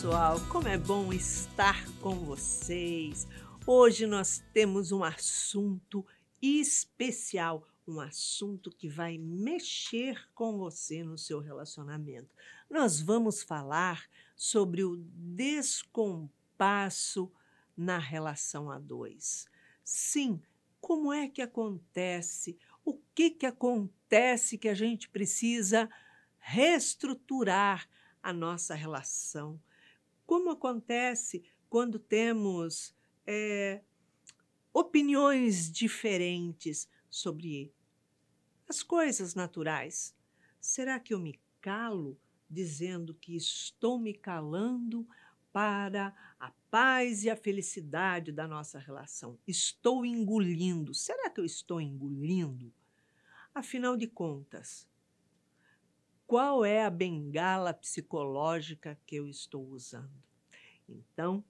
pessoal, como é bom estar com vocês. Hoje nós temos um assunto especial, um assunto que vai mexer com você no seu relacionamento. Nós vamos falar sobre o descompasso na relação a dois. Sim, como é que acontece? O que acontece que a gente precisa reestruturar a nossa relação? Como acontece quando temos opiniões diferentes sobre as coisas naturais? Será que eu me calo dizendo que estou me calando para a paz e a felicidade da nossa relação? Estou engolindo. Será que eu estou engolindo? Afinal de contas, qual é a bengala psicológica que eu estou usando? Então,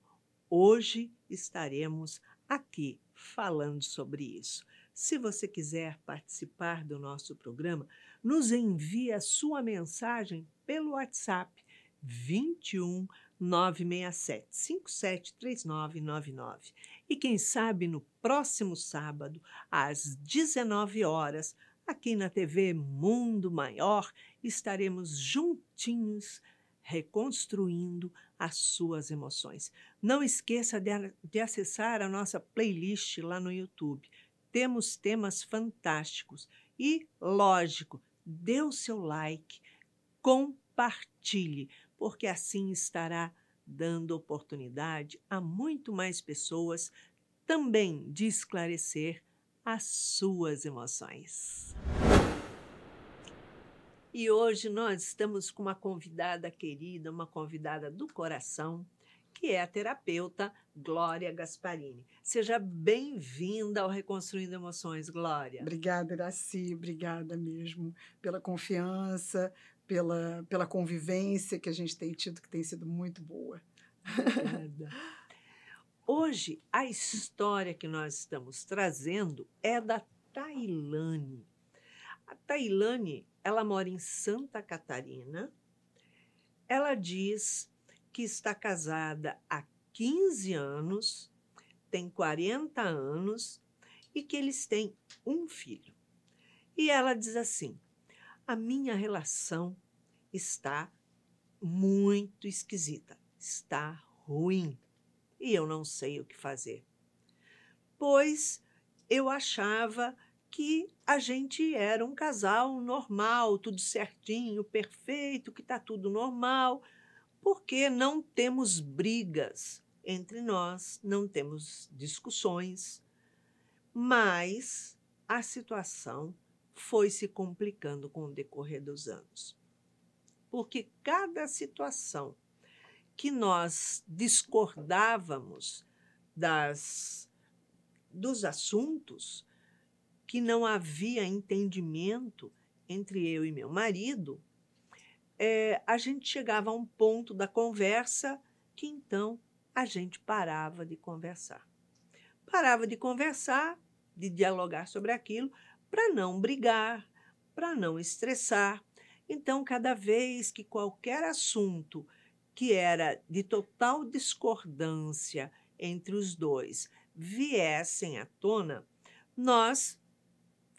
hoje estaremos aqui falando sobre isso. Se você quiser participar do nosso programa, nos envie a sua mensagem pelo WhatsApp 21 967 573999. E quem sabe no próximo sábado, às 19 horas, aqui na TV Mundo Maior, estaremos juntinhos reconstruindo as suas emoções. Não esqueça de acessar a nossa playlist lá no YouTube. Temos temas fantásticos. E, lógico, dê o seu like, compartilhe, porque assim estará dando oportunidade a muito mais pessoas também de esclarecer as suas emoções. E hoje nós estamos com uma convidada querida, uma convidada do coração, que é a terapeuta Glória Gasparini. Seja bem-vinda ao Reconstruindo Emoções, Glória. Obrigada, Iraci, obrigada mesmo pela confiança, pela convivência que a gente tem tido, que tem sido muito boa. Obrigada. Hoje, a história que nós estamos trazendo é da Tailane. A Tailane, ela mora em Santa Catarina. Ela diz que está casada há 15 anos, tem 40 anos e que eles têm um filho. E ela diz assim: a minha relação está muito esquisita, está ruim e eu não sei o que fazer. Pois eu achava que a gente era um casal normal, tudo certinho, perfeito, que está tudo normal, porque não temos brigas entre nós, não temos discussões, mas a situação foi se complicando com o decorrer dos anos. Porque cada situação que nós discordávamos dos assuntos, que não havia entendimento entre eu e meu marido, a gente chegava a um ponto da conversa que então a gente parava de conversar. Parava de conversar, de dialogar sobre aquilo, para não brigar, para não estressar. Então, cada vez que qualquer assunto que era de total discordância entre os dois viessem à tona, nós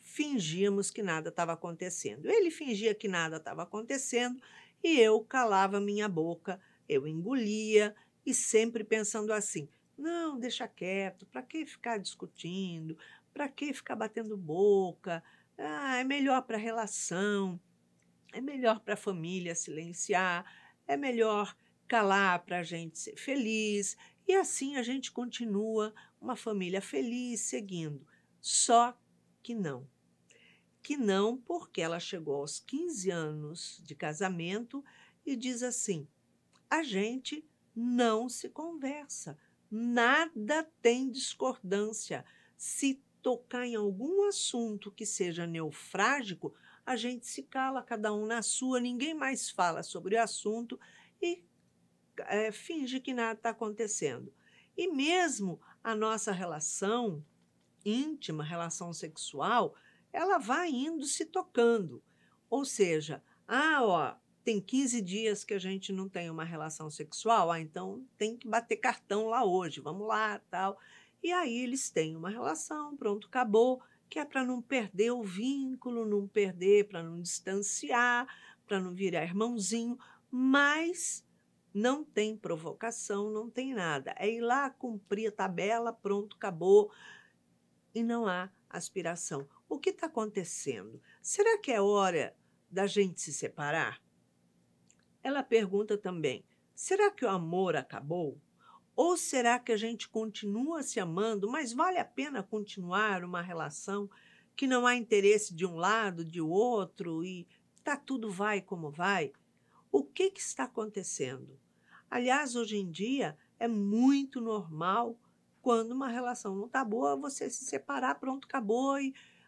fingíamos que nada estava acontecendo. Ele fingia que nada estava acontecendo e eu calava minha boca, eu engolia e sempre pensando assim: não, deixa quieto, para que ficar discutindo? Para que ficar batendo boca? É melhor para a relação, é melhor para a família silenciar, é melhor calar para a gente ser feliz. E assim a gente continua uma família feliz, seguindo. Só que não. Que não, porque ela chegou aos 15 anos de casamento e diz assim: a gente não se conversa, nada tem discordância. Se tocar em algum assunto que seja neufrágico, a gente se cala, cada um na sua, ninguém mais fala sobre o assunto e finge que nada está acontecendo. E mesmo a nossa relação íntima, relação sexual, ela vai indo se tocando. Ou seja, tem 15 dias que a gente não tem uma relação sexual, então tem que bater cartão lá hoje, vamos lá, tal. E aí eles têm uma relação, pronto, acabou, que é para não perder o vínculo, não perder, para não distanciar, para não virar irmãozinho, mas não tem provocação, não tem nada. É ir lá cumprir a tabela, pronto, acabou, e não há aspiração. O que está acontecendo? Será que é hora da gente se separar? Ela pergunta também: será que o amor acabou? Ou será que a gente continua se amando, mas vale a pena continuar uma relação que não há interesse de um lado, de outro e tá tudo vai como vai? O que está acontecendo? Aliás, hoje em dia é muito normal, quando uma relação não está boa, você se separar, pronto, acabou.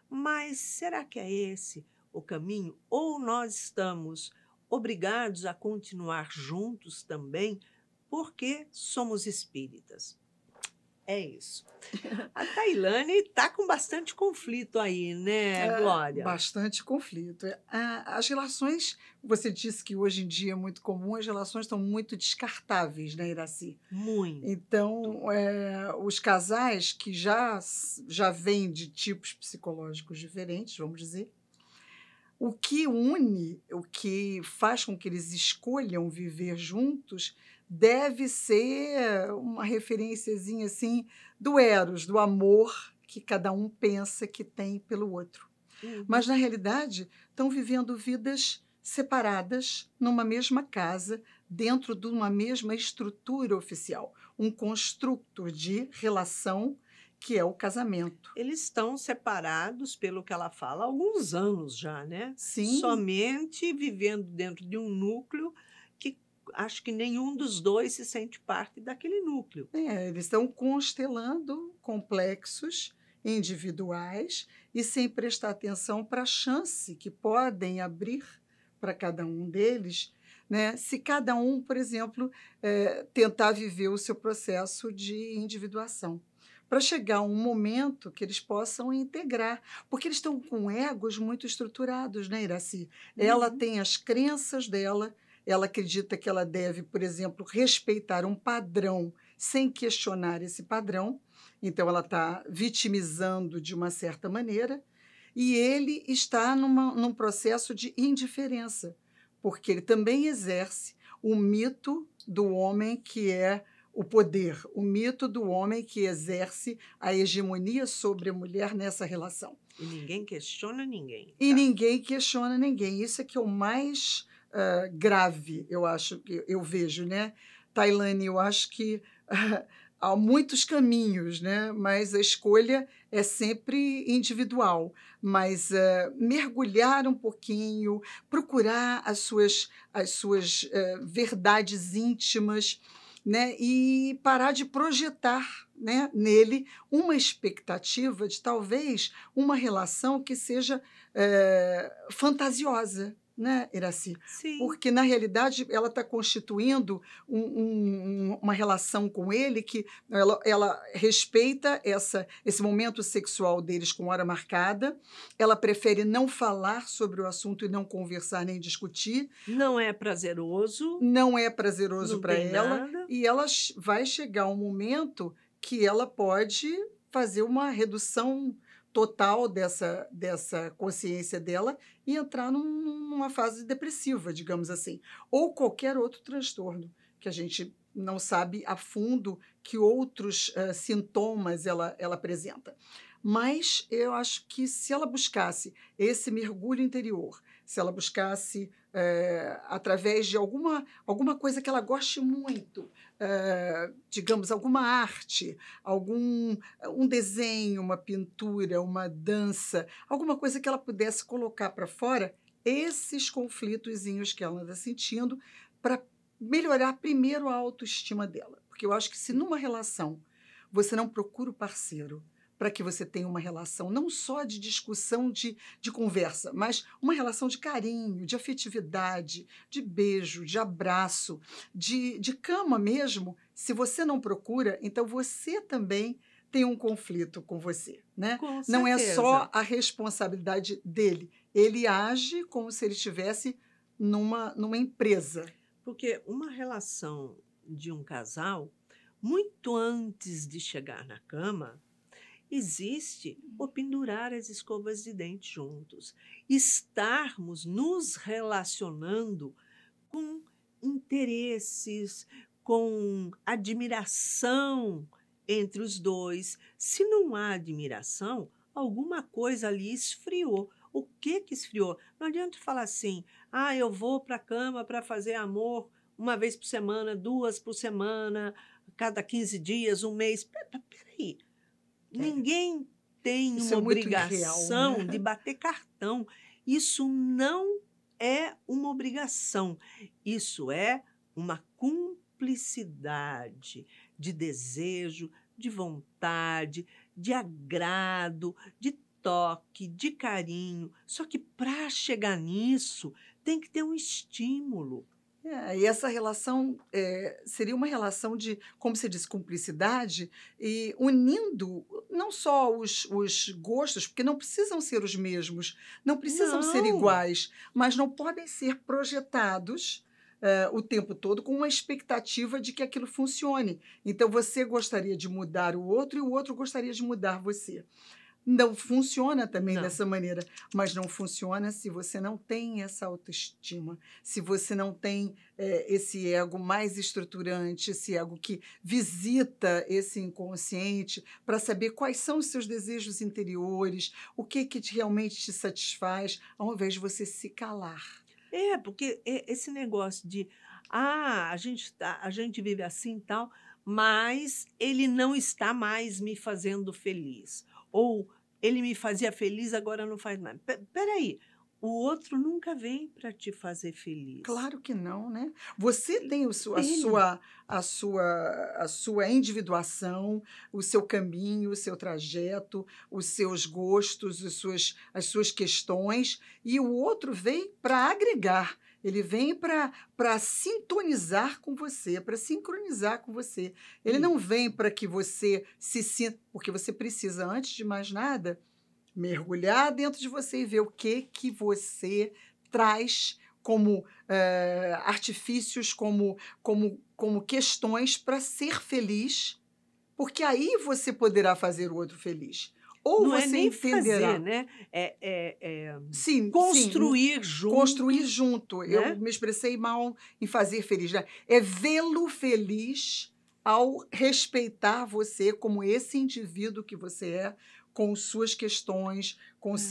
Mas será que é esse o caminho? Ou nós estamos obrigados a continuar juntos também, porque somos espíritas? É isso. A Tailane está com bastante conflito aí, né, Glória? Bastante conflito. As relações, você disse que hoje em dia é muito comum, as relações estão muito descartáveis, né, Iraci? Muito. Então, os casais que já vêm de tipos psicológicos diferentes, vamos dizer, o que une, o que faz com que eles escolham viver juntos, deve ser uma referenciazinha assim do eros, do amor que cada um pensa que tem pelo outro. Mas, Uhum. na realidade, estão vivendo vidas separadas numa mesma casa, dentro de uma mesma estrutura oficial, um construto de relação que é o casamento. Eles estão separados, pelo que ela fala, há alguns anos já, né? Sim, Somente vivendo dentro de um núcleo que acho que nenhum dos dois se sente parte daquele núcleo. eles estão constelando complexos individuais e sem prestar atenção para a chance que podem abrir para cada um deles, né? Se cada um, por exemplo, tentar viver o seu processo de individuação, para chegar a um momento que eles possam integrar, porque eles estão com egos muito estruturados, né, Iraci? Ela Uhum. tem as crenças dela, ela acredita que ela deve, por exemplo, respeitar um padrão sem questionar esse padrão, então ela está vitimizando de uma certa maneira, e ele está num processo de indiferença, porque ele também exerce o mito do homem que é o poder, o mito do homem que exerce a hegemonia sobre a mulher nessa relação. E ninguém questiona ninguém, E tá? ninguém questiona ninguém. Isso é que é o mais grave, eu acho, que eu vejo, né? Tailane, eu acho que há muitos caminhos, né? Mas a escolha é sempre individual. Mas mergulhar um pouquinho, procurar as suas verdades íntimas, né? E parar de projetar, né, nele uma expectativa de talvez uma relação que seja fantasiosa, né, Iraci? Sim. Porque, na realidade, ela está constituindo uma relação com ele que ela respeita esse momento sexual deles com hora marcada, ela prefere não falar sobre o assunto e não conversar nem discutir, Não é prazeroso, não é prazeroso não para tem ela, nada. e ela vai chegar um momento que ela pode fazer uma redução total dessa consciência dela e entrar numa fase depressiva, digamos assim, ou qualquer outro transtorno que a gente não sabe a fundo que outros sintomas ela apresenta. Mas eu acho que se ela buscasse esse mergulho interior, se ela buscasse através de alguma coisa que ela goste muito, digamos, alguma arte, um desenho, uma pintura, uma dança, alguma coisa que ela pudesse colocar para fora esses conflitozinhos que ela anda sentindo para melhorar primeiro a autoestima dela. Porque eu acho que se numa relação você não procura o parceiro para que você tenha uma relação não só de discussão, de conversa, mas uma relação de carinho, de afetividade, de beijo, de abraço, de cama mesmo. Se você não procura, então você também tem um conflito com você, né? Com Não é certeza. só a responsabilidade dele. Ele age como se ele estivesse numa empresa. Porque uma relação de um casal, muito antes de chegar na cama, existe o pendurar as escovas de dente juntos. Estarmos nos relacionando com interesses, com admiração entre os dois. Se não há admiração, alguma coisa ali esfriou. O que que esfriou? Não adianta falar assim, ah, eu vou para a cama para fazer amor uma vez por semana, duas por semana, cada 15 dias, um mês. Peraí, ninguém tem Isso uma é muito irreal, obrigação de né? bater cartão. Isso não é uma obrigação. Isso é uma cumplicidade de desejo, de vontade, de agrado, de toque, de carinho. Só que para chegar nisso, tem que ter um estímulo. E essa relação seria uma relação de, como você disse, cumplicidade e unindo não só os gostos, porque não precisam ser os mesmos, não precisam ser Não, iguais, mas não podem ser projetados o tempo todo com uma expectativa de que aquilo funcione. Então você gostaria de mudar o outro e o outro gostaria de mudar você. Não funciona também não. dessa maneira, mas não funciona se você não tem essa autoestima, se você não tem esse ego mais estruturante, esse ego que visita esse inconsciente para saber quais são os seus desejos interiores, o que realmente te satisfaz, ao invés de você se calar. Porque esse negócio de, a gente vive assim e tal, mas ele não está mais me fazendo feliz. Ou ele me fazia feliz, agora não faz mais. Peraí, o outro nunca vem para te fazer feliz. Claro que não, né? Você tem Dele. a sua individuação, o seu caminho, o seu trajeto, os seus gostos, as suas questões, e o outro vem para agregar. Ele vem para sintonizar com você, para sincronizar com você. Ele E não vem para que você se sinta, porque você precisa, antes de mais nada, mergulhar dentro de você e ver o que você traz como artifícios, como questões para ser feliz, porque aí você poderá fazer o outro feliz. Ou não é você nem fazer, entenderá. né? É Sim, sim, construir construir juntos, junto. Eu né? me expressei mal em fazer feliz, né? É vê-lo feliz ao respeitar você como esse indivíduo que você é, com suas questões, com as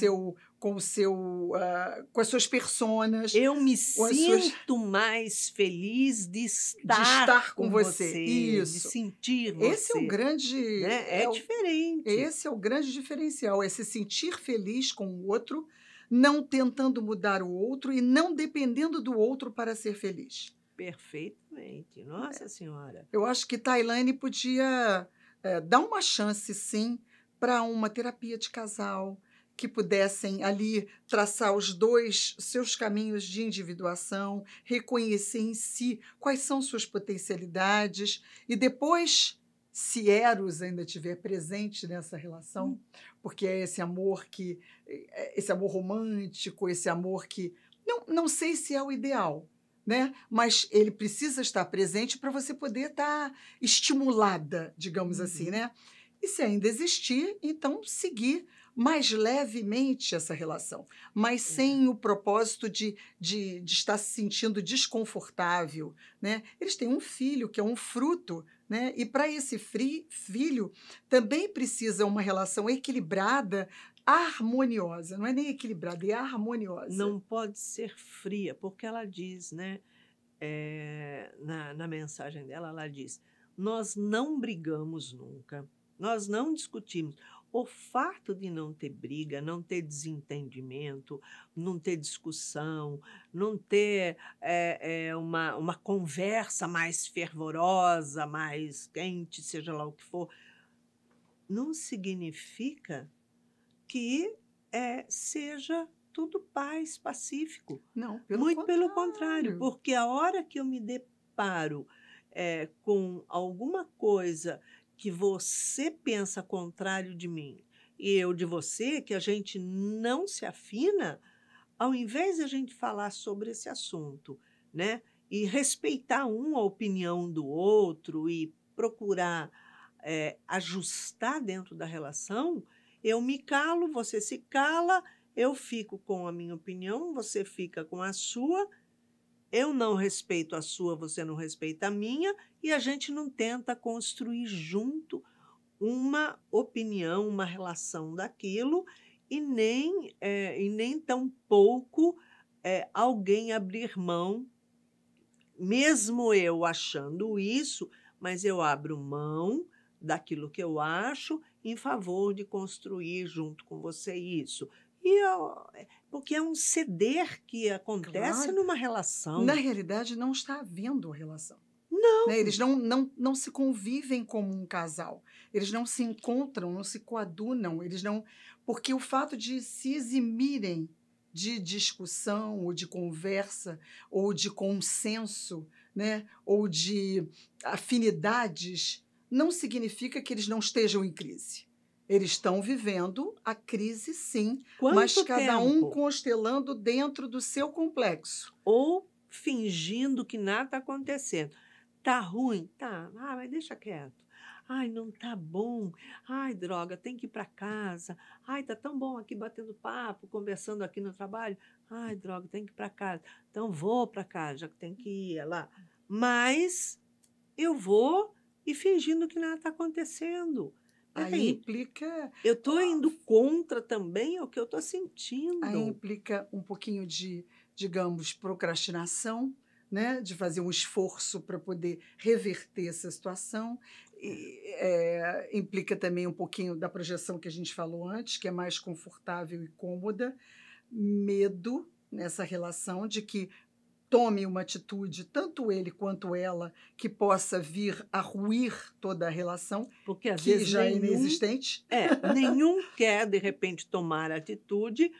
suas personas, Eu me com as suas sinto mais feliz de de estar estar com com você. você, de Isso. sentir Esse é o você, grande né? É diferente. esse é o grande diferencial, é se sentir feliz com o outro, não tentando mudar o outro e não dependendo do outro para ser feliz. Perfeitamente. Nossa Senhora. Eu acho que Tailândia podia dar uma chance, sim, para uma terapia de casal, que pudessem ali traçar os dois seus caminhos de individuação, reconhecer em si quais são suas potencialidades e depois, se Eros ainda estiver presente nessa relação, Hum, porque é esse amor romântico, esse amor que não sei se é o ideal, né? Mas ele precisa estar presente para você poder estar estimulada, digamos assim, uhum. né? E se ainda existir, então seguir mais levemente essa relação, mas É. sem o propósito de estar se sentindo desconfortável, né? Eles têm um filho que é um fruto, né? E para esse filho também precisa uma relação equilibrada, harmoniosa. Não é nem equilibrada, é harmoniosa. Não pode ser fria, porque ela diz, né? Na mensagem dela, ela diz: nós não brigamos nunca, nós não discutimos. O fato de não ter briga, não ter desentendimento, não ter discussão, não ter uma conversa mais fervorosa, mais quente, seja lá o que for, não significa que seja tudo paz, pacífico. Não, pelo Muito pelo contrário, contrário. porque a hora que eu me deparo com alguma coisa que você pensa contrário de mim e eu de você, que a gente não se afina, ao invés de a gente falar sobre esse assunto, né, e respeitar a opinião do outro e procurar ajustar dentro da relação, eu me calo, você se cala, eu fico com a minha opinião, você fica com a sua, eu não respeito a sua, você não respeita a minha, e a gente não tenta construir junto uma opinião, uma relação daquilo, e nem tampouco alguém abrir mão, mesmo eu achando isso, mas eu abro mão daquilo que eu acho em favor de construir junto com você isso. Porque é um ceder que acontece Claro. numa Na relação. realidade, não está havendo relação. Não, Né? Eles não se convivem como um casal. Eles não se encontram, não se coadunam. Eles não, porque o fato de se eximirem de discussão ou de conversa ou de consenso, né? Ou de afinidades, não significa que eles não estejam em crise. Eles estão vivendo a crise, sim, mas quanto cada um tempo? constelando dentro do seu complexo. Ou fingindo que nada está acontecendo. Tá ruim? Tá. Ah, mas deixa quieto. Ai, não tá bom. Ai, droga, tem que ir para casa. Ai, tá tão bom aqui batendo papo, conversando aqui no trabalho. Ai, droga, tem que ir para casa. Então vou para casa, já que tem que ir lá. Mas eu vou e fingindo que nada está acontecendo. Aí Peraí, implica eu estou indo contra também o que eu estou Aí sentindo. implica um pouquinho de, digamos, procrastinação, né? De fazer um esforço para poder reverter essa situação. E, implica também um pouquinho da projeção que a gente falou antes, que é mais confortável e cômoda, medo nessa relação de que tome uma atitude, tanto ele quanto ela, que possa vir a ruir toda a relação, Porque às que vezes já é nenhum inexistente. nenhum quer de repente tomar atitude,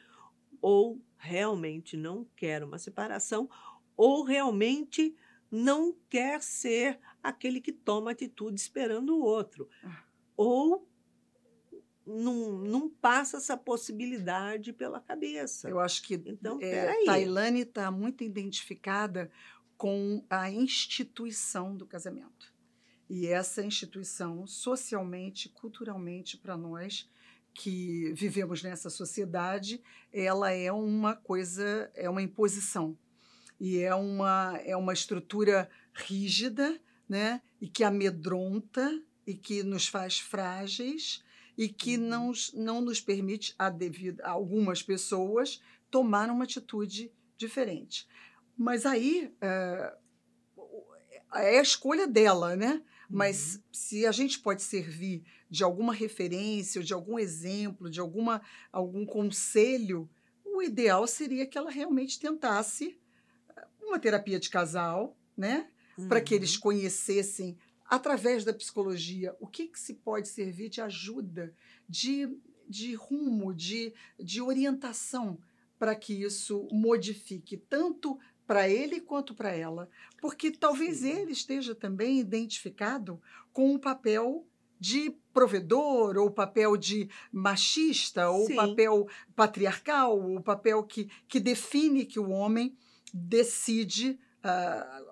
ou realmente não quer uma separação, ou realmente não quer ser aquele que toma atitude esperando o outro, ou não passa essa possibilidade pela cabeça. Eu acho que Então, espera aí. Tailane está muito identificada com a instituição do casamento. E essa instituição, socialmente, culturalmente, para nós que vivemos nessa sociedade, ela é uma coisa, é uma imposição. E é uma estrutura rígida, né? E que amedronta e que nos faz frágeis e que Uhum. não nos permite, a algumas pessoas, tomar uma atitude diferente. Mas aí é a escolha dela, né? Uhum. Mas se a gente pode servir de alguma referência, ou de algum exemplo, de algum conselho, o ideal seria que ela realmente tentasse uma terapia de casal, né? Para que eles Uhum. conhecessem, através da psicologia, o que se pode servir de ajuda, de rumo, de orientação, para que isso modifique tanto para ele quanto para ela. Porque talvez Sim. ele esteja também identificado com o papel de provedor, ou o papel de machista, ou o Sim. papel patriarcal, ou o papel que define que o homem decide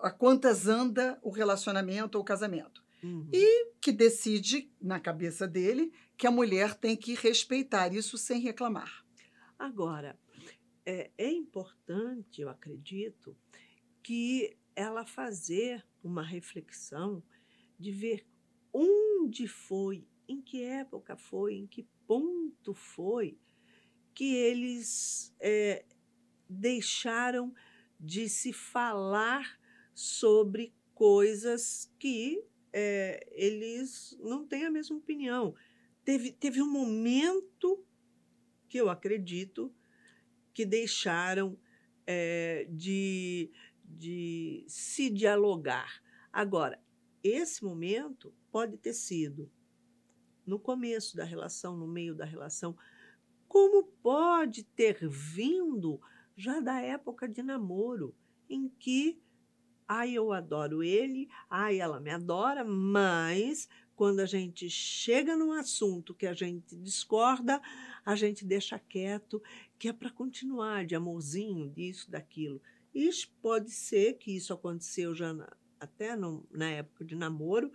a quantas anda o relacionamento ou o casamento. Uhum. E que decide, na cabeça dele, que a mulher tem que respeitar isso sem reclamar. Agora, é importante, eu acredito, que ela fazer uma reflexão de ver onde foi, em que época foi, em que ponto foi que eles deixaram de se falar sobre coisas que eles não têm a mesma opinião. Teve um momento que eu acredito que deixaram de se dialogar. Agora, esse momento pode ter sido no começo da relação, no meio da relação, como pode ter vindo já da época de namoro, em que, ai, eu adoro ele, ai, ela me adora, mas quando a gente chega num assunto que a gente discorda, a gente deixa quieto, que é para continuar de amorzinho, disso, daquilo. Isso pode ser que isso aconteceu já até na época de namoro,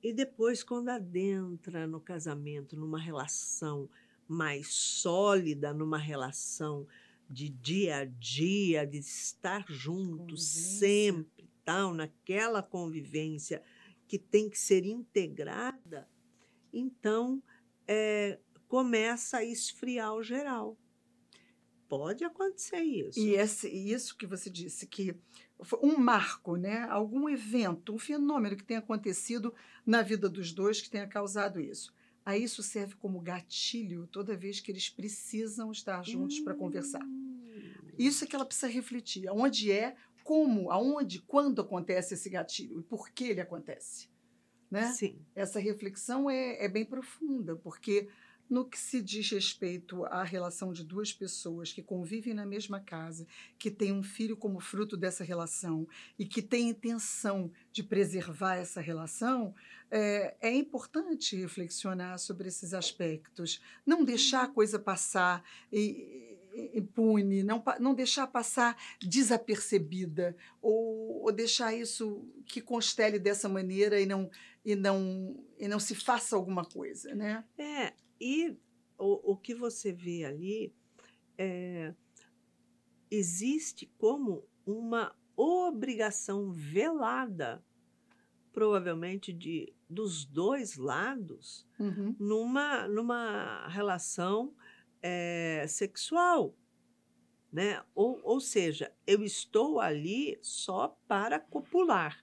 e depois, quando adentra no casamento, numa relação mais sólida, numa relação de dia a dia, de estar juntos Convivência. sempre, tal, naquela convivência que tem que ser integrada, então começa a esfriar o geral. Pode acontecer isso. E isso que você disse, que foi um marco, né? Algum evento, um fenômeno que tenha acontecido na vida dos dois que tenha causado isso. Aí isso serve como gatilho toda vez que eles precisam estar juntos para conversar. Isso é que ela precisa refletir. Onde é, como, aonde, quando acontece esse gatilho e por que ele acontece, né? Sim. Essa reflexão é bem profunda, porque no que se diz respeito à relação de duas pessoas que convivem na mesma casa, que têm um filho como fruto dessa relação e que têm intenção de preservar essa relação, é importante reflexionar sobre esses aspectos. Não deixar a coisa passar impune, não deixar passar desapercebida, ou deixar isso que constele dessa maneira e não se faça alguma coisa, né? E o que você vê ali existe como uma obrigação velada, provavelmente dos dois lados, Uhum. numa relação sexual, né? Ou seja, eu estou ali só para copular.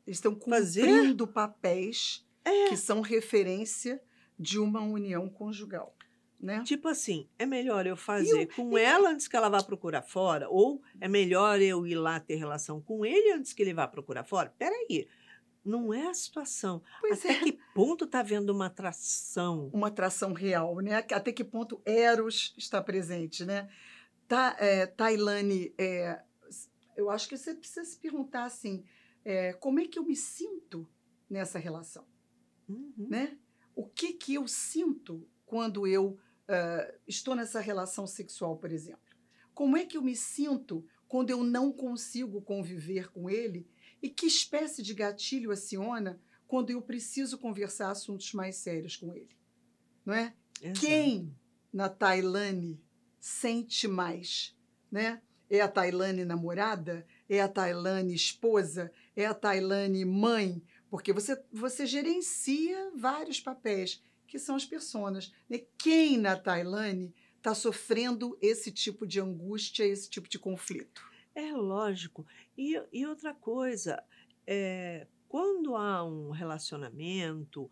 Eles estão Fazer? cumprindo papéis que são referência de uma união conjugal, né? Tipo assim, é melhor eu fazer com ela antes que ela vá procurar fora? Ou é melhor eu ir lá ter relação com ele antes que ele vá procurar fora? Peraí, não é a situação. Pois Até que ponto está havendo uma atração? uma atração real, né? Até que ponto Eros está presente, né? Tailane, eu acho que você precisa se perguntar assim, como é que eu me sinto nessa relação, Uhum. né? O que eu sinto quando eu estou nessa relação sexual, por exemplo? Como é que eu me sinto quando eu não consigo conviver com ele? E que espécie de gatilho aciona quando eu preciso conversar assuntos mais sérios com ele? Não é? Exato. Quem na Tailane sente mais, né? É a Tailane namorada? É a Tailane esposa? É a Tailane mãe? Porque você gerencia vários papéis, que são as personas, né? Quem na Tailane está sofrendo esse tipo de angústia, esse tipo de conflito? É lógico. E outra coisa, quando há um relacionamento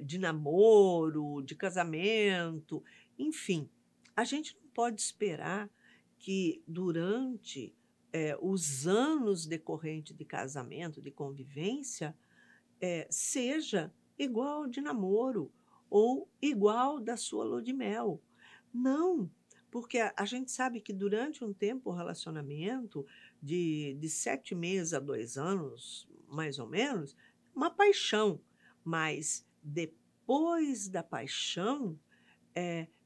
de namoro, de casamento, enfim, a gente não pode esperar que durante os anos decorrentes de casamento, de convivência, seja igual de namoro ou igual da sua lua de mel. Não, porque a gente sabe que durante um tempo o relacionamento de 7 meses a 2 anos, mais ou menos, uma paixão. Mas depois da paixão,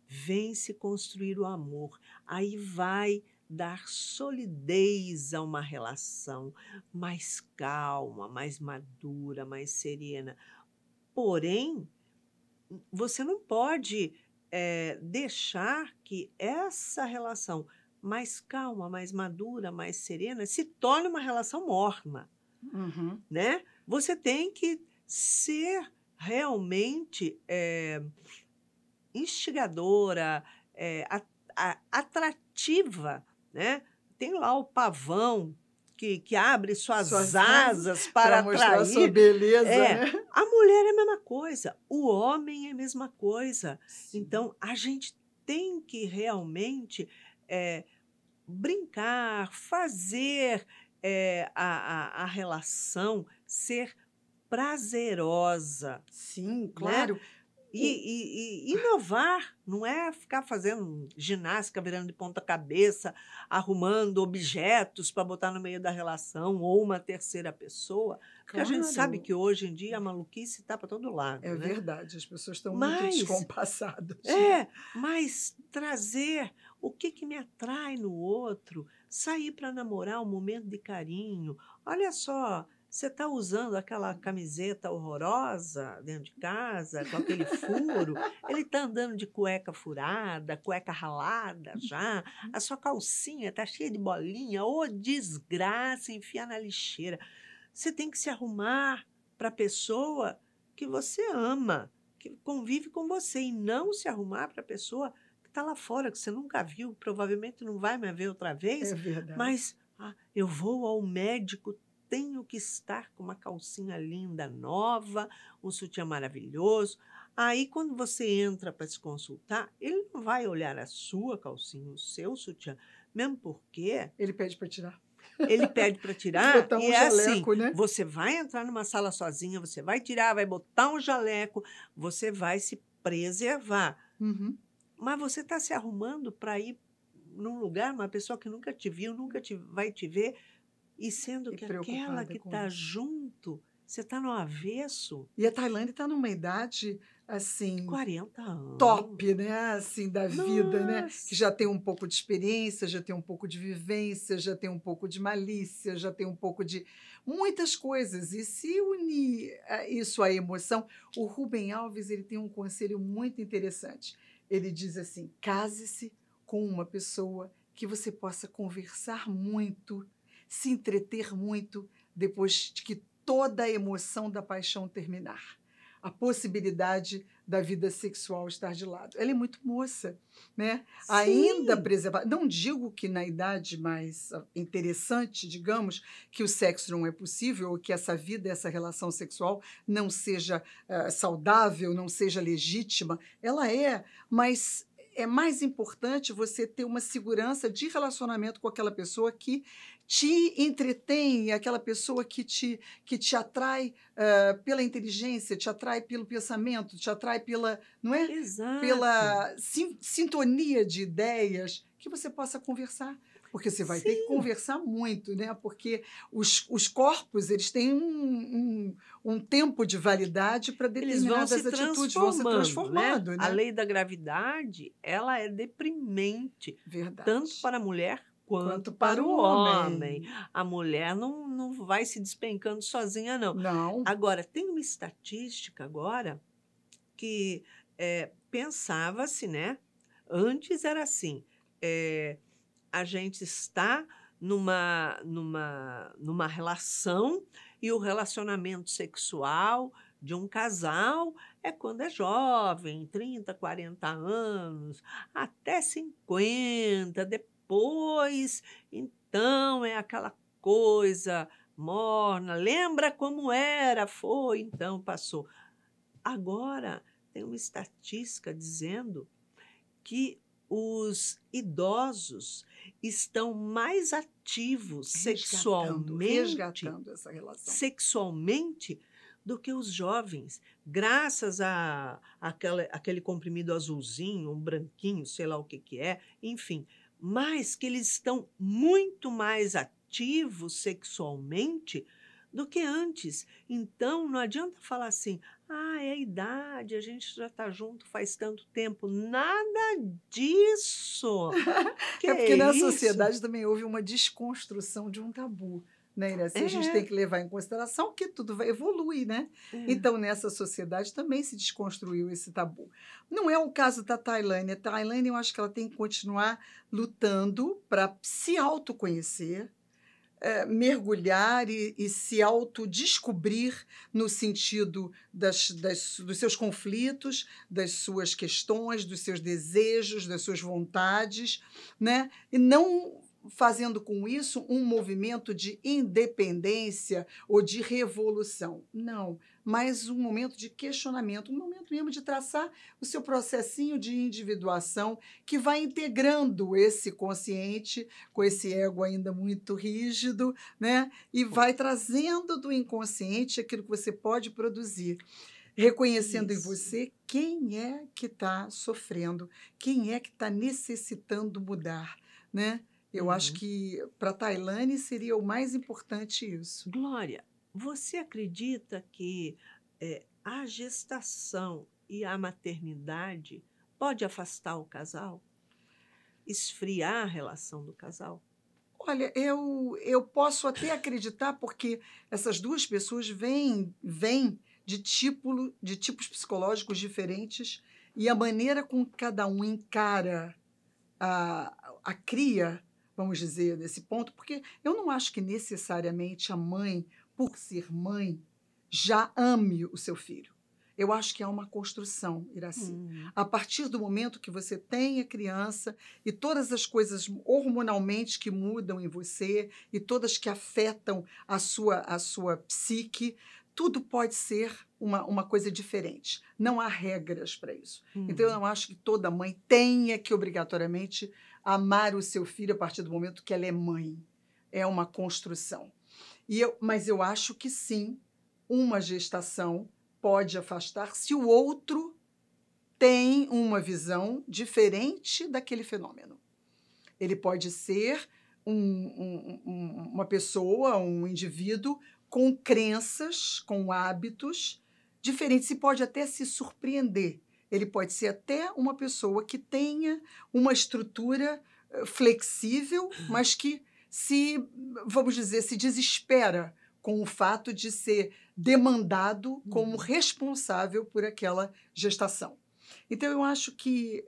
vem se construir o amor. Aí vai dar solidez a uma relação mais calma, mais madura, mais serena. Porém, você não pode deixar que essa relação mais calma, mais madura, mais serena, se torne uma relação morna, Uhum. né? Você tem que ser realmente instigadora, atrativa, né? Tem lá o pavão que abre suas asas para mostrar atrair. sua beleza, né? A mulher é a mesma coisa, o homem é a mesma coisa. Sim. Então, a gente tem que realmente brincar, fazer a relação ser prazerosa. Sim, claro. E inovar, não é ficar fazendo ginástica, virando de ponta cabeça, arrumando objetos para botar no meio da relação ou uma terceira pessoa, porque a gente sabe Claro, que hoje em dia a maluquice está para todo lado, é né? verdade, as pessoas estão muito Mas descompassadas. mas trazer o que que me atrai no outro, sair para namorar um momento de carinho. Olha só, você está usando aquela camiseta horrorosa dentro de casa, com aquele furo, ele está andando de cueca furada, cueca ralada já, a sua calcinha está cheia de bolinha, ô desgraça, enfia na lixeira. Você tem que se arrumar para a pessoa que você ama, que convive com você, e não se arrumar para a pessoa que está lá fora, que você nunca viu, provavelmente não vai mais ver outra É vez, verdade. mas eu vou ao médico, tenho que estar com uma calcinha linda, nova, um sutiã maravilhoso. Aí, quando você entra para se consultar, ele não vai olhar a sua calcinha, o seu sutiã, mesmo porque Ele pede para tirar. ele pede para tirar Botar e um é assim, jaleco, né? você vai entrar numa sala sozinha, você vai tirar, vai botar um jaleco, você vai se preservar. Uhum. Mas você está se arrumando para ir num lugar, uma pessoa que nunca te viu, nunca vai te ver, e sendo E que aquela preocupada que com está isso. junto, você está no avesso, E a Tailândia está numa idade, assim, 40 anos. top, né, assim, da vida, né, que Nossa! já tem um pouco de experiência, já tem um pouco de vivência, já tem um pouco de malícia, já tem um pouco de muitas coisas. E se unir isso à emoção, o Rubem Alves ele tem um conselho muito interessante. Ele diz assim: case-se com uma pessoa que você possa conversar muito, se entreter muito, depois de que toda a emoção da paixão terminar. A possibilidade da vida sexual estar de lado. Ela é muito moça, né? Ainda Sim, preservar. Não digo que na idade mais interessante, digamos, que o sexo não é possível, ou que essa vida, essa relação sexual não seja saudável, não seja legítima. Ela é, mas é mais importante você ter uma segurança de relacionamento com aquela pessoa que te entretém, aquela pessoa que te atrai pela inteligência, te atrai pelo pensamento, te atrai pela, não é? exato. Pela sintonia de ideias que você possa conversar. Porque você vai ter que Sim, conversar muito, né? Porque os corpos eles têm um tempo de validade para eles vão se determinadas atitudes, vão se transformando, né? transformando, A né? lei da gravidade, ela é deprimente, tanto Verdade. para a mulher Quanto quanto para para o o homem. homem. A mulher não vai se despencando sozinha, não. Não. Agora, tem uma estatística agora que pensava-se, né? Antes era assim, a gente está numa relação e o relacionamento sexual de um casal é quando é jovem, 30, 40 anos, até 50, depois, então é aquela coisa morna, lembra como era, foi, então passou. Agora tem uma estatística dizendo que os idosos estão mais ativos Resgatando essa relação. sexualmente do que os jovens, graças a aquele comprimido azulzinho, um branquinho, sei lá o que que é, enfim, mas que eles estão muito mais ativos sexualmente do que antes. Então, não adianta falar assim, é a idade, a gente já está junto faz tanto tempo. Nada disso. Que É porque na isso? sociedade também houve uma desconstrução de um tabu, né, Iraci? A gente tem É, que levar em consideração que tudo vai evolui, né? é. Então, nessa sociedade também se desconstruiu esse tabu. Não é o caso da Tailândia. A Tailândia, eu acho que ela tem que continuar lutando para se autoconhecer, mergulhar e se autodescobrir no sentido dos seus conflitos, das suas questões, dos seus desejos, das suas vontades, né? E não fazendo com isso um movimento de independência ou de revolução. Não, mas um momento de questionamento, um momento mesmo de traçar o seu processinho de individuação que vai integrando esse consciente com esse ego ainda muito rígido, né? E vai trazendo do inconsciente aquilo que você pode produzir. reconhecendo em Isso. você quem é que está sofrendo, quem é que está necessitando mudar, né? Eu acho Uhum. que para a Tailane seria o mais importante isso. Glória, você acredita que a gestação e a maternidade pode afastar o casal? Esfriar a relação do casal? Olha, eu posso até acreditar, porque essas duas pessoas vêm de tipos psicológicos diferentes, e a maneira com que cada um encara a cria, vamos dizer, desse ponto, porque eu não acho que necessariamente a mãe, por ser mãe, já ame o seu filho. Eu acho que é uma construção, Iraci. Hum, A partir do momento que você tem a criança e todas as coisas hormonalmente que mudam em você e todas que afetam a sua psique, tudo pode ser uma coisa diferente. Não há regras para isso. Então, eu hum. não acho que toda mãe tenha que obrigatoriamente amar o seu filho a partir do momento que ela é mãe. É uma construção. Mas eu acho que sim, uma gestação pode afastar se o outro tem uma visão diferente daquele fenômeno. Ele pode ser uma pessoa, um indivíduo com crenças, com hábitos diferentes, e pode até se surpreender. Ele pode ser até uma pessoa que tenha uma estrutura flexível, mas que vamos dizer, se desespera com o fato de ser demandado como Uhum. responsável por aquela gestação. Então, eu acho que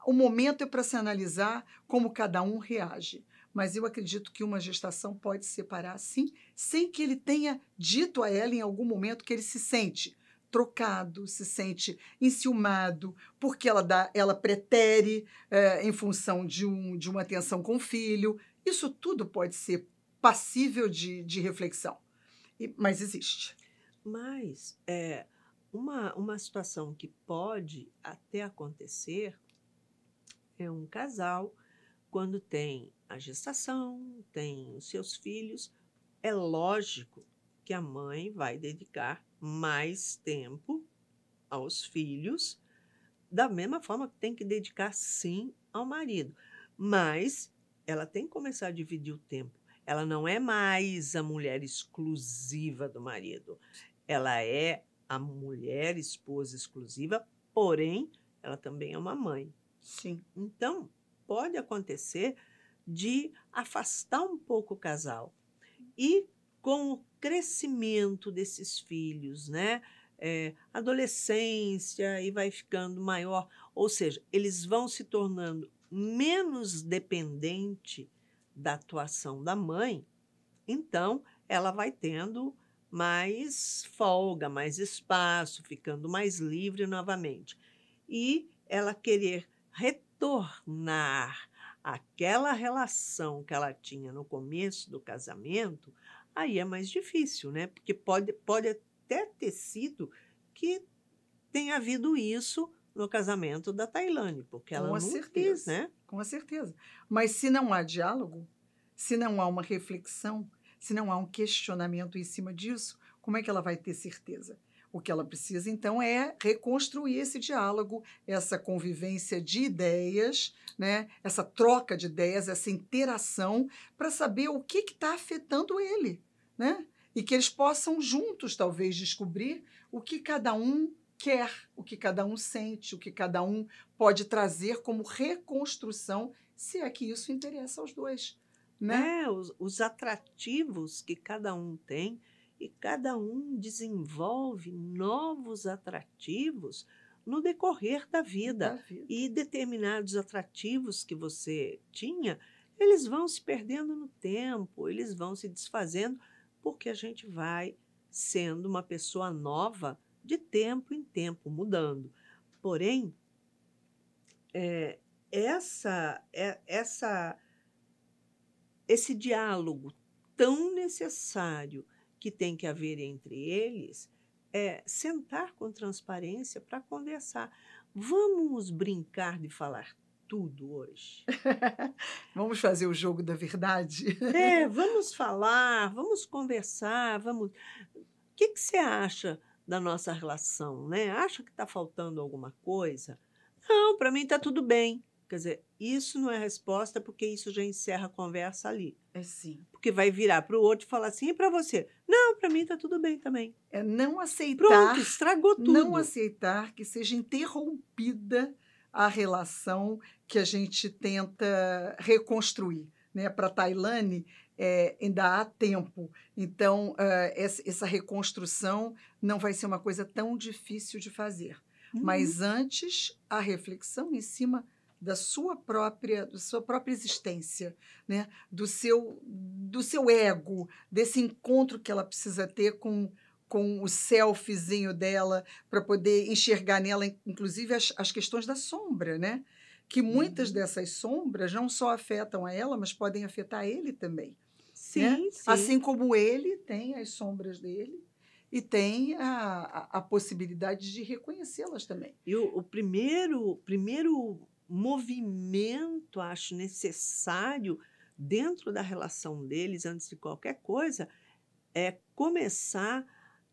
o momento é para se analisar como cada um reage. Mas eu acredito que uma gestação pode separar, sim, sem que ele tenha dito a ela em algum momento que ele se sente trocado, se sente enciumado, porque ela pretere em função de uma atenção com o filho. Isso tudo pode ser passível de reflexão, mas existe. Mas uma situação que pode até acontecer é um casal, quando tem a gestação, tem os seus filhos, é lógico que a mãe vai dedicar mais tempo aos filhos, da mesma forma que tem que dedicar sim ao marido. Mas ela tem que começar a dividir o tempo. Ela não é mais a mulher exclusiva do marido. Ela é a mulher esposa exclusiva, porém, ela também é uma mãe. Sim. Então, pode acontecer de afastar um pouco o casal. E com o crescimento desses filhos, né? Adolescência e vai ficando maior, ou seja, eles vão se tornando menos dependente da atuação da mãe, então ela vai tendo mais folga, mais espaço, ficando mais livre novamente. E ela querer retornar àquela relação que ela tinha no começo do casamento, aí é mais difícil, né? Porque pode até ter sido que tenha havido isso no casamento da Tailândia, porque ela Com não quis, certeza, né? com certeza. Mas se não há diálogo, se não há uma reflexão, se não há um questionamento em cima disso, como é que ela vai ter certeza? O que ela precisa, então, é reconstruir esse diálogo, essa convivência de ideias, né? Essa troca de ideias, essa interação, para saber o que está afetando ele, né? E que eles possam juntos, talvez, descobrir o que cada um quer, o que cada um sente, o que cada um pode trazer como reconstrução, se é que isso interessa aos dois, né? Os atrativos que cada um tem e cada um desenvolve novos atrativos no decorrer da vida. Da vida. E determinados atrativos que você tinha, eles vão se perdendo no tempo, eles vão se desfazendo, porque a gente vai sendo uma pessoa nova de tempo em tempo, mudando. Porém, é, essa esse diálogo tão necessário que tem que haver entre eles é sentar com transparência para conversar. Vamos brincar de falar tudo hoje? Vamos fazer o jogo da verdade? Vamos falar, vamos conversar, vamos. O que você acha da nossa relação, né? Acha que está faltando alguma coisa? Não, para mim está tudo bem. Quer dizer, isso não é resposta porque isso já encerra a conversa ali. É sim. Porque vai virar para o outro e falar assim, e para você? Não, para mim está tudo bem também. É não Pronto, aceitar, estragou não tudo. aceitar que seja interrompida a relação que a gente tenta reconstruir, né? Para Tailane, ainda há tempo. Então, essa reconstrução não vai ser uma coisa tão difícil de fazer. Uhum. Mas antes, a reflexão em cima da sua própria existência, né? do seu ego, desse encontro que ela precisa ter com o selfiezinho dela, para poder enxergar nela, inclusive, as questões da sombra, né? Que muitas Uhum. dessas sombras não só afetam a ela, mas podem afetar ele também. Né? Sim, sim. Assim como ele tem as sombras dele e tem a possibilidade de reconhecê-las também. E o primeiro movimento, acho necessário dentro da relação deles, antes de qualquer coisa, é começar a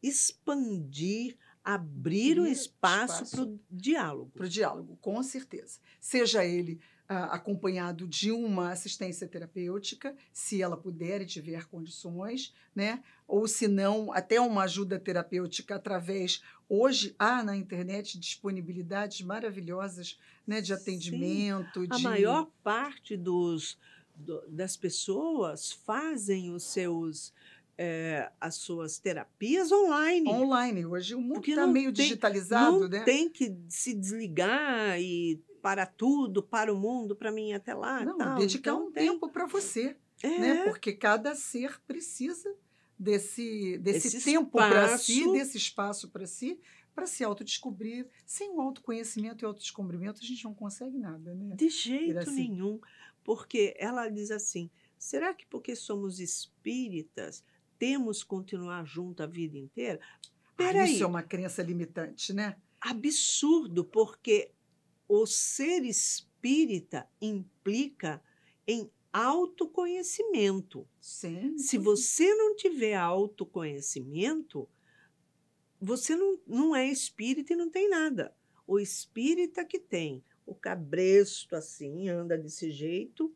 expandir, abrir um Abrir espaço para espaço o diálogo. para o diálogo, com certeza. Seja ele acompanhado de uma assistência terapêutica, se ela puder e tiver condições, né? Ou se não, até uma ajuda terapêutica através. Hoje há na internet disponibilidades maravilhosas, né, de Sim, atendimento, a maior parte das pessoas fazem as suas terapias online. online. Hoje o mundo Porque está meio digitalizado, não né? tem que se desligar e para tudo, para o mundo, para mim ir até lá e Não, tal. dedicar Então um tem. tempo para você, né? É, Porque cada ser precisa desse esse tempo para si, espaço desse espaço para se autodescobrir. Sem o autoconhecimento e autodescobrimento, a gente não consegue nada, né? de jeito Iraci? nenhum. Porque ela diz assim: será que porque somos espíritas temos que continuar junto a vida inteira? Isso é Peraí, uma crença limitante, né? absurdo, porque o ser espírita implica em autoconhecimento. Sem Se dúvida. você não tiver autoconhecimento, você não é espírita e não tem nada. O espírita que tem o cabresto assim, anda desse jeito,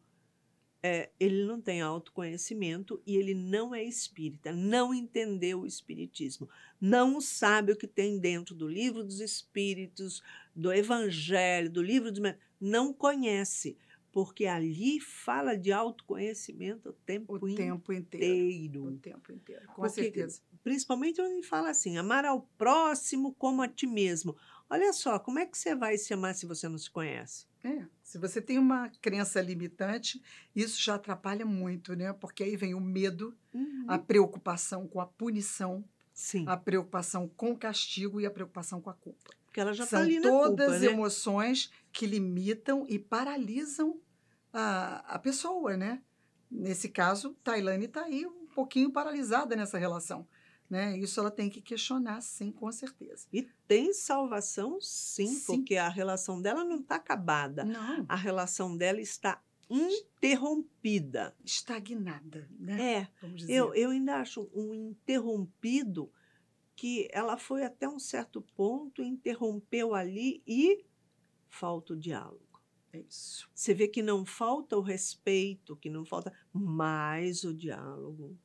ele não tem autoconhecimento e ele não é espírita, não entendeu o espiritismo, não sabe o que tem dentro do livro dos espíritos, do evangelho, do livro dos... Não conhece, porque ali fala de autoconhecimento o tempo O tempo inteiro. O inteiro. tempo inteiro, com Porque, certeza. principalmente onde fala assim, amar ao próximo como a ti mesmo. Olha só, como é que você vai se amar se você não se conhece? Se você tem uma crença limitante, isso já atrapalha muito, né? Porque aí vem o medo, a Uhum. preocupação com a punição, Sim, a preocupação com o castigo e a preocupação com a culpa. porque ela já está São ali na culpa, todas né? emoções que limitam e paralisam a pessoa, né? Nesse caso, Tailane está aí um pouquinho paralisada nessa relação, né? Isso ela tem que questionar, sim, com certeza. E tem salvação, sim, Sim, porque a relação dela não está acabada. não, A relação dela está interrompida. estagnada, né? Vamos dizer. Eu ainda acho um interrompido que ela foi até um certo ponto, interrompeu ali e falta o diálogo. É isso. Você vê que não falta o respeito, que não falta mais o diálogo.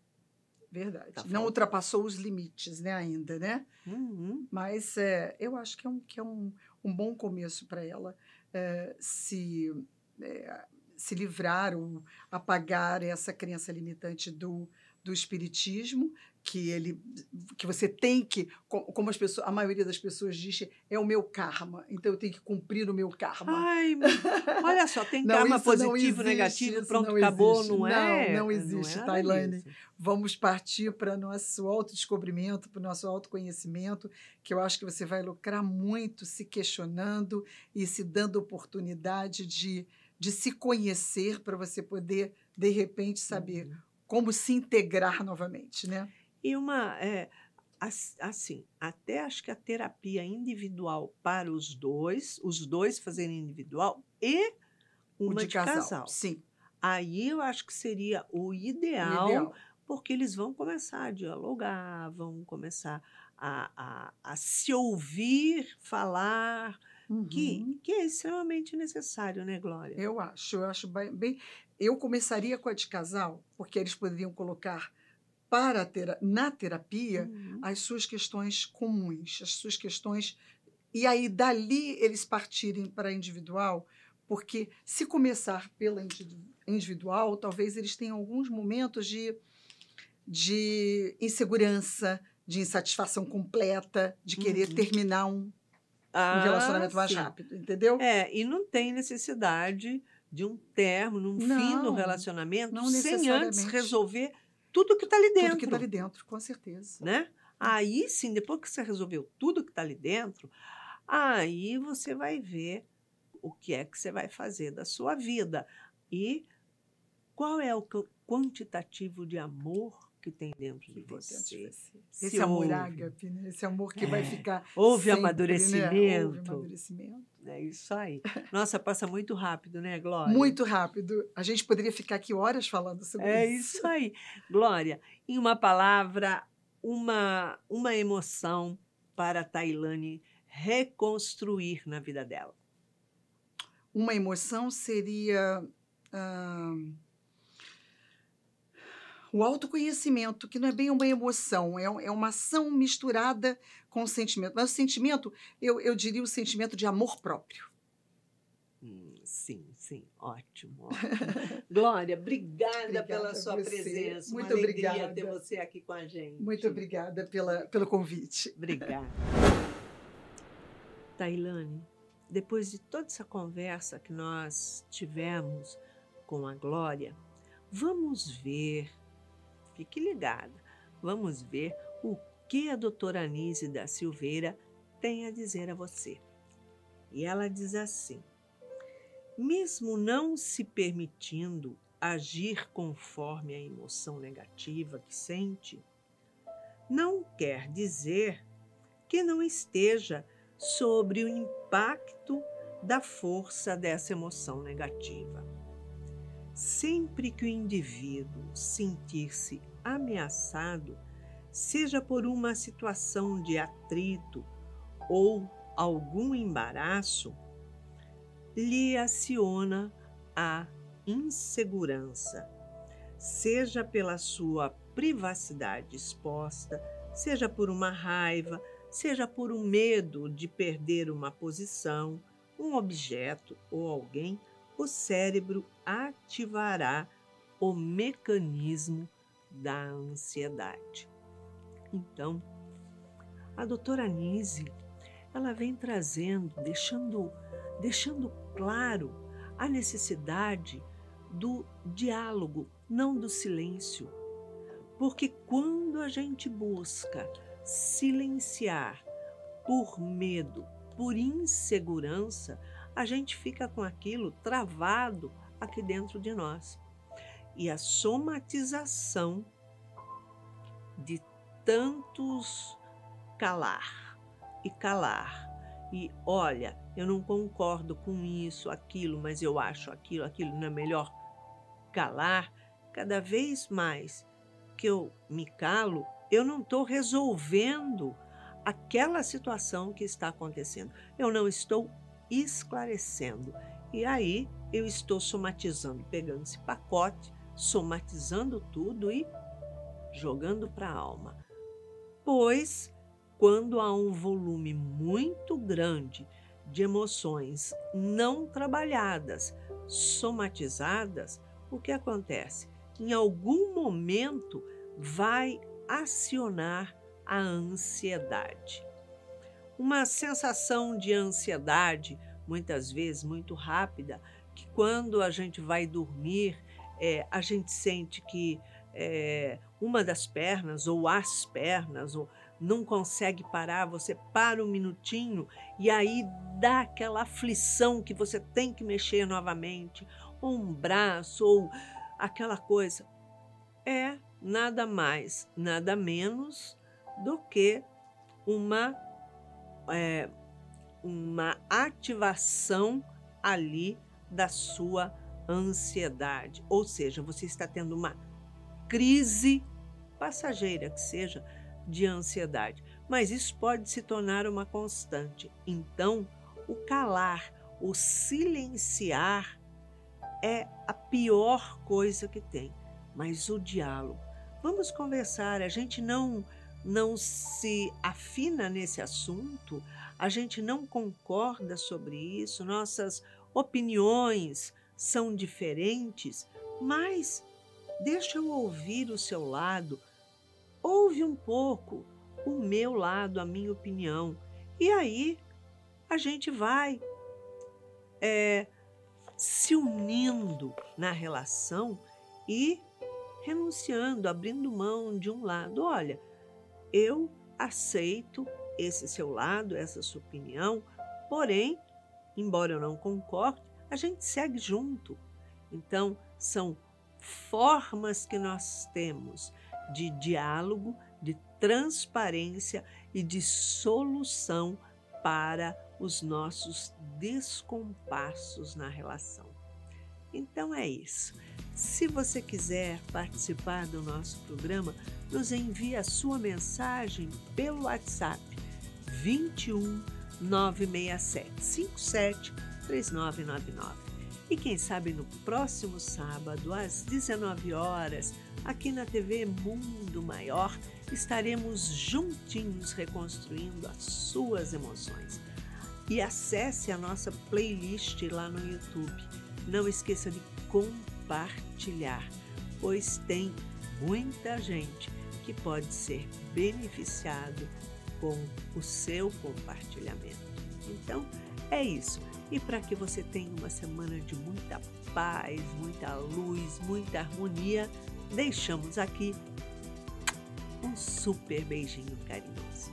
Verdade. Tá Não faltando. ultrapassou os limites, né, ainda, né? Uhum. Mas eu acho que é um bom começo para ela se livrar ou apagar essa crença limitante do espiritismo, que você tem que, como a maioria das pessoas diz, é o meu karma, então eu tenho que cumprir o meu karma. Ai, olha só, tem Não, karma isso não positivo, existe, negativo, isso pronto, não acabou, existe. não Não é? Não existe, é nada Tailane. disso. Vamos partir para nosso autodescobrimento, para o nosso autoconhecimento, que eu acho que você vai lucrar muito se questionando e se dando oportunidade de se conhecer para você poder, de repente, saber como se integrar novamente, né? E assim, até acho que a terapia individual para os dois fazerem individual e uma de casal. Sim, Aí eu acho que seria o o ideal, ideal. porque eles vão começar a dialogar, vão começar a se ouvir falar, Uhum. que é extremamente necessário, né, Glória? Eu acho bem. Eu começaria com a de casal, porque eles poderiam colocar na terapia Uhum. as suas questões comuns, as suas questões. E aí, dali, eles partirem para a individual, porque se começar pela individual, talvez eles tenham alguns momentos de insegurança, de insatisfação completa, de querer Uhum. terminar um Ah, relacionamento mais sim. rápido, entendeu? E não tem necessidade de um término, um fim do Não, relacionamento não sem antes necessariamente. resolver tudo que está ali Tudo que está dentro, ali dentro, com certeza. né? Aí sim, depois que você resolveu tudo que está ali dentro, aí você vai ver o que é que você vai fazer da sua vida e qual é o quantitativo de amor que tem dentro de Que tem dentro de você. você. Se Esse amor ouve, ágape, né? Esse amor que vai ficar houve sempre, né? Houve amadurecimento. amadurecimento. É isso aí. Nossa, passa muito rápido, né, Glória? Muito rápido. A gente poderia ficar aqui horas falando sobre É isso. isso aí. Glória, em uma palavra, uma emoção para a Tailane reconstruir na vida dela. Uma emoção seria ah, o autoconhecimento, que não é bem uma emoção, é uma ação misturada com o sentimento. Mas o sentimento, eu diria o sentimento de amor próprio. Sim, sim, ótimo, ótimo. Glória, obrigada pela Obrigada a sua você. presença. Uma Muito alegria ter obrigada. você aqui com a gente. Muito obrigada pelo convite. Obrigada. Tailane, depois de toda essa conversa que nós tivemos com a Glória, vamos ver, fique ligada, vamos ver o que a doutora Anísia da Silveira tem a dizer a você. E ela diz assim: mesmo não se permitindo agir conforme a emoção negativa que sente, não quer dizer que não esteja sobre o impacto da força dessa emoção negativa. Sempre que o indivíduo sentir-se ameaçado, seja por uma situação de atrito ou algum embaraço, lhe aciona a insegurança, seja pela sua privacidade exposta, seja por uma raiva, seja por um medo de perder uma posição, um objeto ou alguém, o cérebro ativará o mecanismo da ansiedade. Então, a doutora Anísia, ela vem trazendo, deixando claro a necessidade do diálogo, não do silêncio. Porque quando a gente busca silenciar por medo, por insegurança, a gente fica com aquilo travado aqui dentro de nós. E a somatização de tantos calar e calar. E olha, eu não concordo com isso, aquilo, mas eu acho aquilo não é melhor calar. Cada vez mais que eu me calo, eu não estou resolvendo aquela situação que está acontecendo. Eu não estou esclarecendo. E aí eu estou somatizando, pegando esse pacote, somatizando tudo e jogando para a alma. Pois, quando há um volume muito grande de emoções não trabalhadas, somatizadas, o que acontece? Em algum momento vai acionar a ansiedade. Uma sensação de ansiedade, muitas vezes muito rápida, que quando a gente vai dormir, a gente sente que uma das pernas ou as pernas ou não consegue parar, você para um minutinho e aí dá aquela aflição que você tem que mexer novamente, ou um braço, ou aquela coisa. É nada mais, nada menos do que uma ativação ali da sua ansiedade. Ou seja, você está tendo uma crise passageira que seja de ansiedade. mas isso pode se tornar uma constante. Então, o calar, o silenciar é a pior coisa que tem, mas o diálogo. Vamos conversar, a gente não se afina nesse assunto, a gente não concorda sobre isso, nossas opiniões são diferentes, mas deixa eu ouvir o seu lado, ouve um pouco o meu lado, a minha opinião, e aí a gente vai se unindo na relação e renunciando, abrindo mão de um lado. Olha, eu aceito esse seu lado, essa sua opinião, porém, embora eu não concorde, a gente segue junto. Então, são formas que nós temos de diálogo, de transparência e de solução para os nossos descompassos na relação. Então é isso. Se você quiser participar do nosso programa, nos envie a sua mensagem pelo WhatsApp 21 967 57 3999. E quem sabe no próximo sábado, às 19 horas, aqui na TV Mundo Maior, estaremos juntinhos reconstruindo as suas emoções. E acesse a nossa playlist lá no YouTube. Não esqueça de compartilhar, pois tem muita gente que pode ser beneficiado com o seu compartilhamento. Então, é isso. E para que você tenha uma semana de muita paz, muita luz, muita harmonia, deixamos aqui um super beijinho carinhoso.